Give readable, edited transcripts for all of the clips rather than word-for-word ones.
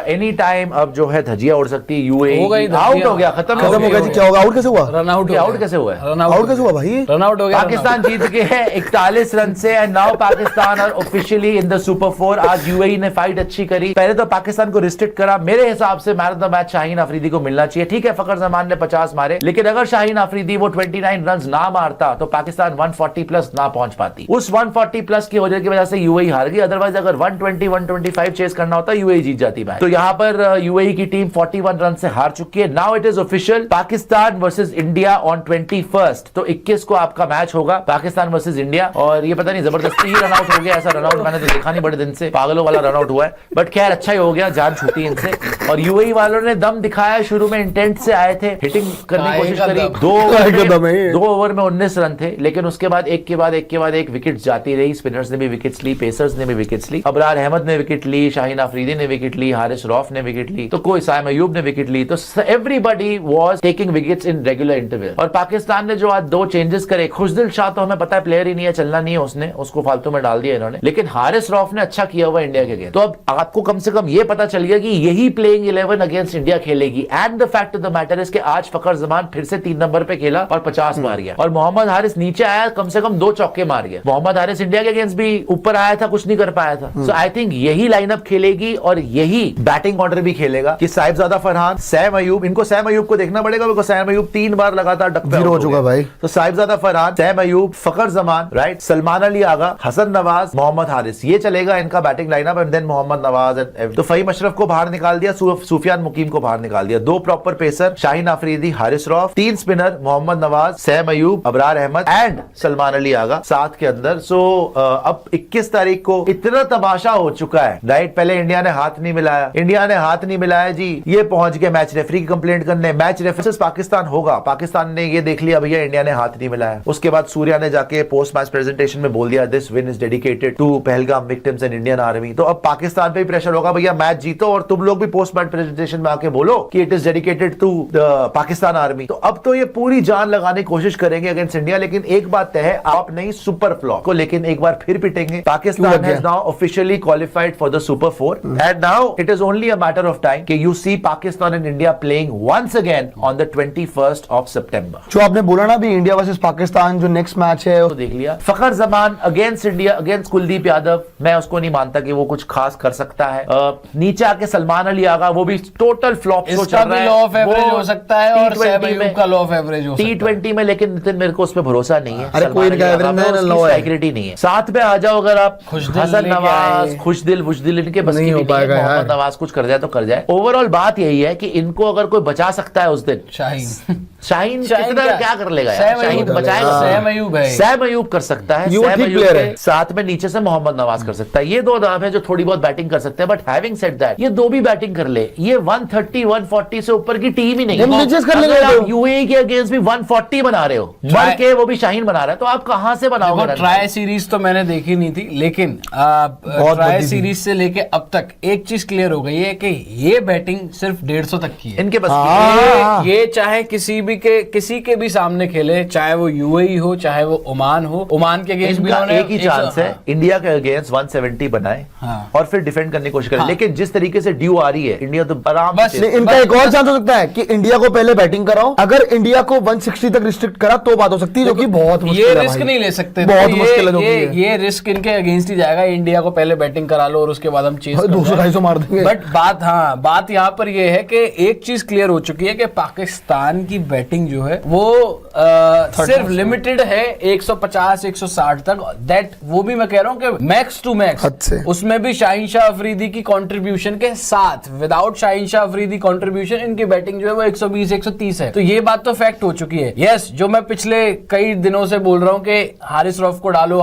Any time अब जो है धजिया उड़ सकती है। यूएई आउट हो गया, खत्म हो गया जी। क्या होगा? आउट कैसे हुआ? रन आउट आउट कैसे हुआ? आउट कैसे हुआ भाई? रन आउट हो गया। पाकिस्तान जीत के है 41 रन से। And now Pakistan are officially in the super 4। आज यूएई ने फाइट अच्छी करी। पहले तो पाकिस्तान को रिस्ट्रिक्ट करा। मेरे हिसाब से man of the match Shaheen Afridi को मिलना चाहिए। ठीक है, फखर जमान ने 50 मारे, लेकिन अगर शाहीन अफरीदी वो 29 रन ना मारता तो पाकिस्तान 140 प्लस ना पहुंच पाती। उस 140 प्लस की वजह से यूएई हार गई। अदरवाइज अगर 120 125 चेस करना होता यूएई जीत जाती मैच। तो यहाँ पर यूएई की टीम 41 रन से हार चुकी है। Now it is official, Pakistan versus India on 21st। तो 21 को आपका मैच होगा, पाकिस्तान वर्सेस इंडिया। और ये पता नहीं जबरदस्ती ही रन आउट हो गया, ऐसा रन आउट मैंने तो देखा नहीं बड़े दिन से। पागलों वाला रन आउट हुआ है, बट खैर अच्छा ही हो गया, जान छूटी इनसे। और यूएई वालों ने दम दिखाया, शुरू में इंटेंट से आए थे, हिटिंग करने की कोशिश करी। 2 ओवर में 19 रन थे, लेकिन उसके बाद एक के बाद एक विकेट जाती रही। स्पिनर्स ने भी विकेट्स ली, पेसर्स ने भी विकेट्स ली। अबरार अहमद ने विकेट ली, शाहीन अफरीदी ने विकेट ली, हारिस रौफ ने विकेट ली, तो कोई साइम अयूब ने विकेट ली। तो everybody was taking wickets in regular interval. और पाकिस्तान ने जो आज 2 चेंजेस करे, खुशदिल शाह तो हमें पता है प्लेयर ही नहीं है, चलना नहीं है उसने, उसको फालतू में डाल दिया इन्होंने। लेकिन हारिस रौफ ने अच्छा किया हुआ इंडिया के अगेंस्ट। तो अब आपको कम से कम ये पता चल गया कि यही प्लेइंग 11 अगेंस्ट इंडिया खेलेगी। And the fact of the matter is कि आज फखर जमान फिर से 3 नंबर पे खेला और 50 मार गया। और मोहम्मद हारिस नीचे आया, कम से कम 2 चौके मार गया। मोहम्मद हारिस इंडिया के अगेंस्ट भी ऊपर आया था, कुछ नहीं कर पाया था। सो आई थिंक यही लाइनअप खेलेगी और यही बैटिंग ऑर्डर भी खेलेगा कि साहिबजादा फरहान, सैम अयूब। इनको सैम अयूब को देखना पड़ेगा, बिकॉज़ सैम अयूब 3 बार लगातार डक हो चुका भाई। तो साहिबजादा फरहान, सैम अयूब, फखर जमान, राइट, सलमान अली आगा, हसन नवाज, मोहम्मद हारिस, ये चलेगा इनका batting lineup. And then Mohammad Nawaz and तो फहीम अशरफ को बाहर निकाल दिया, सुफियान मुकीम को बाहर निकाल दिया। 2 proper pacer, Shaheen Afridi, Haris Rauf, 3 spinner, Mohammad Nawaz, Saim Ayub, Abrar Ahmed and Salman Ali Agha 7 के अंदर। सो अब 21 तारीख को इतना तमाशा हो चुका है, राइट। पहले इंडिया ने हाथ नहीं मिलाया जी, ये पहुंच गए मैच रेफरी की कंप्लेंट करने। मैच रेफरी पाकिस्तान होगा, पाकिस्तान ने ये देख लिया भैया इंडिया ने हाथ नहीं मिलाया। उसके बाद सूर्या ने जाके पोस्ट मैच प्रेजेंटेशन में बोल दिया, this win is dedicated to Pahalgam victims and Indian army. तो अब पाकिस्तान पे भी प्रेशर होगा, भैया मैच जीतो और तुम लोग भी पोस्ट मैच प्रेजेंटेशन में आके बोलो कि it is dedicated to Pakistan army. तो अब तो ये पूरी जान लगाने की कोशिश करेंगे अगेंस्ट इंडिया। लेकिन एक बात तय है, आप नहीं सुपर फ्लॉप को लेकिन एक बार फिर पिटेंगे। Pakistan has now officially qualified for the super 4 and now it is only a matter of time कि you see Pakistan and India playing once again on the 21st of September। जो आपने बोला ना भी इंडिया वर्सेस पाकिस्तान जो नेक्स्ट मैच है, तो देख लिया। Fakhar Zaman against India, against Kuldeep Yadav, मैं उसको नहीं मानता कि वो कुछ खास कर सकता है। नीचे आके सलमान अली आगा, वो भी टोटल फ्लॉप शो चल रहा है। लॉ ऑफ एवरेज हो सकता है और सैम अयूब का लॉ ऑफ एवरेज हो सकता है T20 में, लेकिन नितिन मेरे को उस पर भरोसा नहीं है। अरे कोई स्ट्राइक नहीं है। साथ में आ जाओ अगर आप, हसन नवाज, खुशदिल, इनके बस की नहीं है। मोहम्मद नवाज कुछ कर जाए तो कर जाए। ओवरऑल बात यही है कि इनको अगर कोई बचा सकता है उस दिन, शाहीन कितना क्या कर लेगा यार, शाहीन बचाएगा। सैम अयूब कर सकता है, सैम अयूब के साथ में नीचे से मोहम्मद नवाज कर सकता है। ये 2 नाम है जो थोड़ी बहुत बैटिंग कर सकते हैं। बट हैविंग सेड दैट, ये 2 भी बैटिंग कर ले, ये 130 140 से ऊपर की टीम ही नहीं है। यूएई के अगेंस्ट भी 140 बना रहे हो, बढ़ के वो भी शाहीन बना रहा है, तो आप कहां से बनाओगे? ट्राई सीरीज तो मैंने देखी नहीं थी, लेकिन ट्राई सीरीज से लेके अब तक एक चीज क्लियर हो गई है कि ये बैटिंग सिर्फ 150 तक की है इनके बस। ये चाहे किसी के भी सामने खेले, चाहे वो यूएई हो, चाहे वो ओमान हो। ओमान के अगेंस्ट भी एक ही चांस है, इंडिया के अगेंस्ट 170 बनाए और फिर डिफेंड करने की कोशिश करें। लेकिन जिस तरीके से ड्यू आ रही है, इंडिया तो आराम से। इनका एक और चांस हो सकता है कि इंडिया को पहले बैटिंग कराओ। अगर इंडिया को 160 तक रिस्ट्रिक्ट करा तो बात हो सकती है, जो कि बहुत मुश्किल है। ये रिस्क नहीं ले सकते, बहुत मुश्किल है। ये रिस्क इनके अगेंस्ट ही जाएगा। इंडिया को पहले बैटिंग करा लो और उसके बाद हम चेस 200-250 मार देंगे। बट बात यहाँ पर ये है कि एक चीज क्लियर हो चुकी है कि पाकिस्तान की बैटिंग जो है वो सिर्फ लिमिटेड है 150-160 तक। दैट वो भी मैं कह रहा हूँ कि मैक्स टू मैक्स। उसमें भी शाहीन शाह अफरीदी की कंट्रीब्यूशन के साथ, विदाउट शाहीन शाह अफरीदी कंट्रीब्यूशन इनकी बैटिंग जो है वो 120-130 है। तो ये बात तो फैक्ट हो चुकी है। यस, जो मैं पिछले कई दिनों से बोल रहा हूँ कि हारिस रौफ को डालो,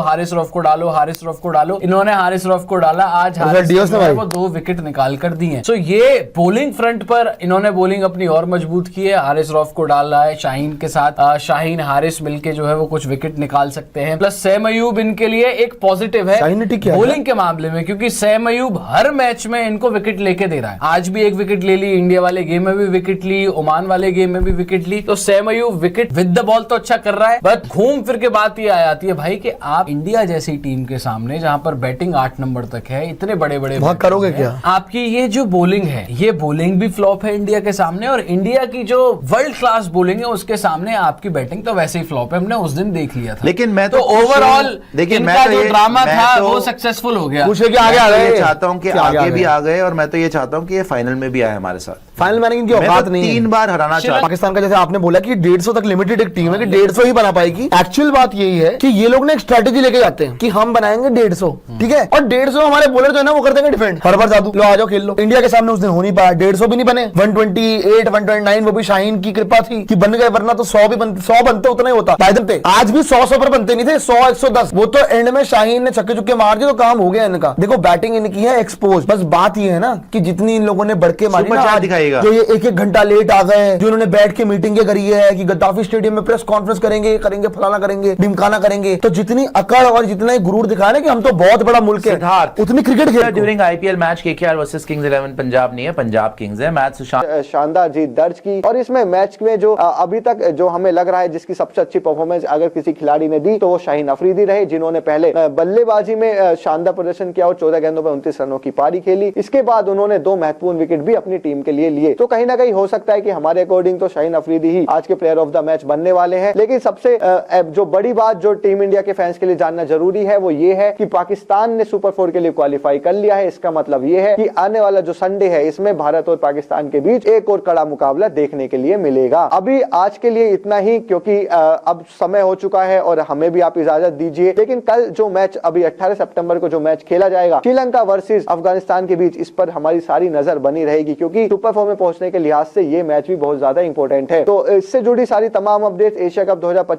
इन्होंने हारिस रौफ को डाला। आज हारिस वो 2 विकेट निकाल कर दी है। सो ये बोलिंग फ्रंट पर इन्होंने बोलिंग अपनी और मजबूत की है। हारिस रौफ को डाल रहा है शाहीन के साथ, शाहीन हारिस मिलके जो है वो कुछ विकेट निकाल सकते हैं। प्लस सैम अयूब इनके लिए एक पॉजिटिव है बोलिंग के मामले में, क्योंकि सैम अयूब हर मैच में इनको विकेट लेके दे रहा है। आज भी 1 विकेट ले ली, इंडिया वाले गेम में भी विकेट ली, ओमान वाले गेम में भी विकेट ली। तो Sam Ayub wicket with the ball तो अच्छा कर रहा है, बट घूम फिर के बात ये आ जाती है भाई कि आप इंडिया जैसी टीम के सामने, जहां पर बैटिंग 8 नंबर तक है, इतने बड़े करोगे क्या? आपकी कि ये जो बॉलिंग है, ये बॉलिंग भी फ्लॉप है इंडिया के सामने, और इंडिया की जो वर्ल्ड क्लास बॉलिंग है उसके सामने आपकी बैटिंग तो वैसे ही फ्लॉप है, हमने उस दिन देख लिया था। लेकिन मैं तो ओवरऑल इनका जो ड्रामा था वो सक्सेसफुल हो गया। पूछे कि आगे आ गए, चाहता हूं कि आगे भी आ गए, और मैं तो ये चाहता हूं कि ये फाइनल में भी आए हमारे साथ। फाइनल में इनकी औकात नहीं है। 3 बार हराना चाहता। पाकिस्तान का जैसे आपने बोला कि 150 तक लिमिटेड एक टीम है कि 150 ही बना पाएगी। एक्चुअल बात यही है कि ये लोग ना एक स्ट्रेटेजी लेके जाते हैं कि हम बनाएंगे 150, ठीक है, और 150 हमारे बॉलर जो है ना वो कर देंगे डिफेंड, हर बार जादू लो आ जाओ खेल लो। इंडिया के सामने उस दिन हो नहीं पाया, 150 भी नहीं बने, 128 129 वो भी शाहीन की कृपा थी कि बन गए, वरना तो 100 भी बनते, 100 बनते उतना ही होता। थे आज भी 100 पर बनते नहीं थे, 100 110, वो तो एंड में शाहीन ने छक्के चुक्के मार दिए तो काम हो गया इनका। देखो बैटिंग इनकी है एक्सपोज, बस बात ये है ना कि जितनी इन लोगों ने बढ़ के मारी ना, दिखाएगा जो ये एक घंटा लेट आ गए, जो उन्होंने बैठ के मीटिंगें करी है कि गद्दाफी स्टेडियम में प्रेस कॉन्फ्रेंस करेंगे फलाना करेंगे ढिमकाना करेंगे, तो जितनी अकड़ और जितना गुरूर दिखाया ना कि हम तो बहुत बड़ा मुल्क है, उतनी क्रिकेट खेल। During IPL match KKR versus Kings 11 Punjab नहीं है, पंजाब किंग्स है। मैच शानदार जीत दर्ज की, और इसमें मैच में जो अभी तक जो हमें लग रहा है जिसकी सबसे अच्छी परफॉर्मेंस अगर किसी खिलाड़ी ने दी तो वो शाहीन अफरीदी रहे, जिन्होंने पहले बल्लेबाजी में शानदार प्रदर्शन किया और 14 गेंदों पर 29 रनों की पारी खेली। इसके बाद उन्होंने 2 महत्वपूर्ण विकेट भी अपनी टीम के लिए लिए। तो कहीं ना कहीं हो सकता है कि हमारे अकॉर्डिंग तो शाहीन अफरीदी ही आज के प्लेयर ऑफ द मैच बनने वाले हैं। लेकिन सबसे जो बड़ी बात जो टीम इंडिया के फैंस के लिए जानना जरूरी है वो ये है कि पाकिस्तान ने सुपर 4 के लिए क्वालिफाई कर लिया है। इसका मतलब ये है कि आने वाला जो संडे है इसमें भारत और पाकिस्तान के बीच एक और कड़ा मुकाबला देखने के लिए मिलेगा। अभी आज के लिए इतना ही, क्योंकि अब समय हो चुका है और हमें भी आप इजाजत दीजिए। लेकिन कल जो मैच अभी 18 सितंबर को जो मैच खेला जाएगा श्रीलंका वर्सेस अफगानिस्तान के बीच, इस पर हमारी सारी नजर बनी रहेगी, क्योंकि सुपर 4 में पहुंचने के लिहाज से ये मैच भी बहुत ज्यादा इंपॉर्टेंट है। तो इससे जुड़ी सारी तमाम अपडेट्स एशिया कप 2025